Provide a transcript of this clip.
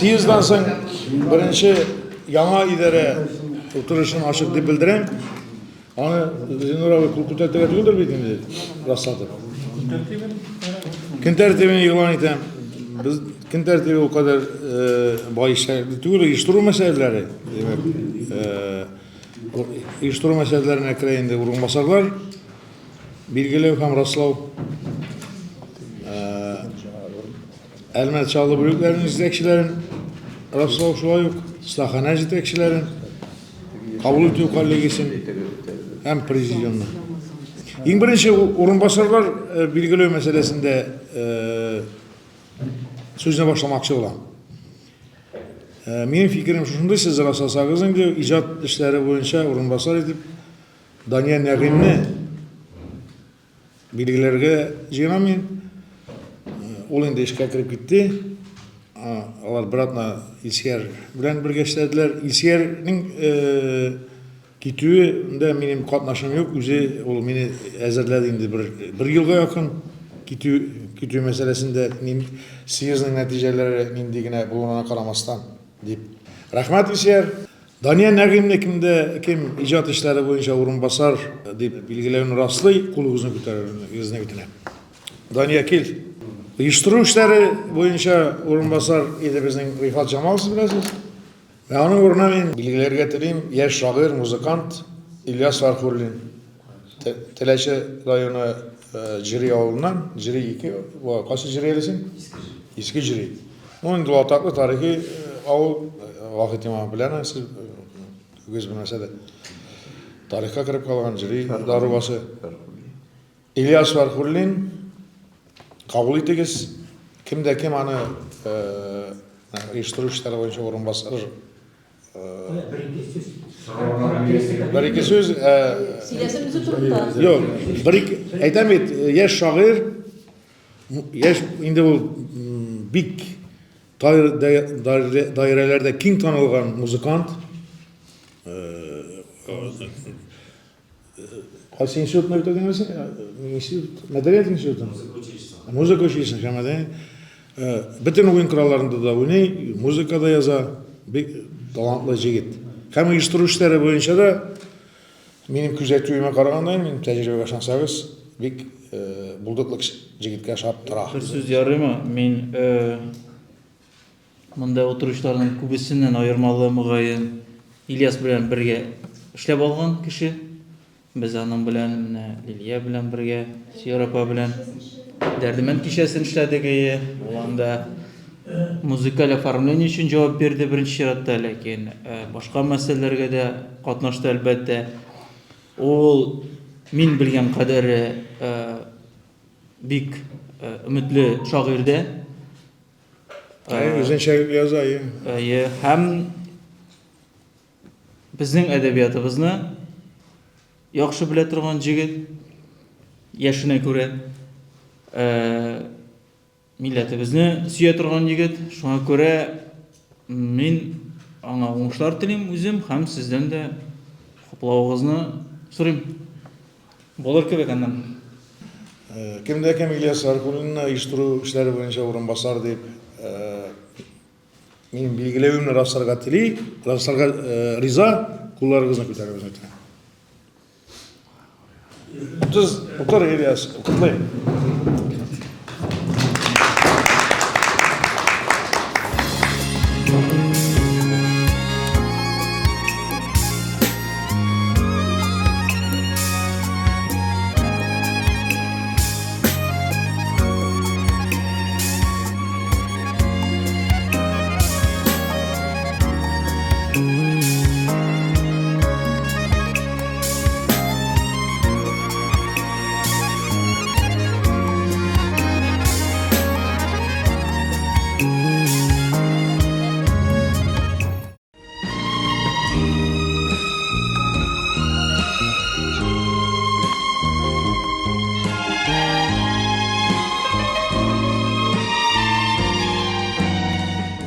Siyizdan so'ng birinchi yangi idora o'tirishini ochiq deb bildirem. Onu Zinurabı Kulkutat'ta diyordur bildiğiniz rastladım. Kun tertibini ilan etem. Biz kun tertibi o kadar bayışlar, uyuşturucu meseleleri demek. Uyuşturucu meselelerine kreyinde urunbasarlar. Bilgilev ham rastlav. Elmet çaldı bölüklerin izlekçilerin rastlav şulay yok. Islahhane yetekçilerin kabul ediyor kollegisin hem prezidyonla. En birinci orunbasarlar bilgilev meselesinde sözüne başlamakçı olan. Benim fikrim şunday, siz rastlasağızın diyor, icat işleri boyunca orunbasar edip Daniel Nagimni bilgilerge jinamayın. Ol indi işe kirip gitti. Alar biratna İlsiyer bilen birge işlediler. İlsiyer'nin gitüğünde benim katnaşım yok. Üze ol meni ezerledi indi bir yılga yakın gitüğü meselesinde siyizning neticeleri indigine bulunana karamastan deyip. Rahmet İlsiyer. Daniel Nagimni kim icat işleri boyunca orunbasar deyip bilgilerini rastlay kuluğuzunu küterir yüzüne bitine. Daniel Kil. Uyuşturucu işleri boyunca orunbasar idi bizning Rifat Jamalsiz bilasiz. Ve onun uğruna ben bilgiler getireyim. Yaş şair, muzikant İlyas Farkullin. Teleşe rayonu Ciri avlunan, Ciri 2, kaçı Ciri'lisin? İski Ciri. Onun dolataklı tarihi avul vakit imamı bilen, siz göz bilmese de. Tarihka kirip kalan Ciri, Darubası. İlyas Farkullin kabul ettiğiniz kimde kim hani uyuşturucu işleri boyunca orunbasar bir iki söz yok bir iki aytamayt yaş şair yaş indi bu big dairelerde keng tanılgan muzikant Qaysi institutni bitirgansiz? Institut, madaniyat instituti. Muzika uchun şamada. Bütün oyun krallarında da oynay, muzikada yaza, bir talantlı jigit. Hem uyuşturucu işleri boyunca da benim küzetüyüme qaraganda, benim tecrübe yaşansağız, bir bulduklık jigitke yaşap tura. Bir söz yarıma, men munda oturuşlarının kubisinden ayırmalığımı gayın İlyas bilen birge işlep algan kişi. Biz anam bilen, Liliya bilen birge, Siyarapa bilen Derdiment kişesini işledik. Olanda müzikal oformleniş için cevap verdi birinci şiratta, lakin başka meselelerge de katnaştı elbette. O min bilgen kadarı büyük ümitli şairde. Özün şair yazayı. Hem bizning edebiyatımızı yaxshi bile turgan jigit, yaşına göre milletimizni suya turgan jigit, şuna göre men anga oңuшлар tileyim özüm, hem sizden de qoplauğunuzni so'rayım. Bolar kebek andan. Kimde kim İlyas Farkullinni uyuşturucu işleri boyunca orunbasar deyip benim bilgilevimni rastlarga tiley, rastlarga riza, kullarınızı ko'tarib o'tmayman. Otur İlyas, kutlayın.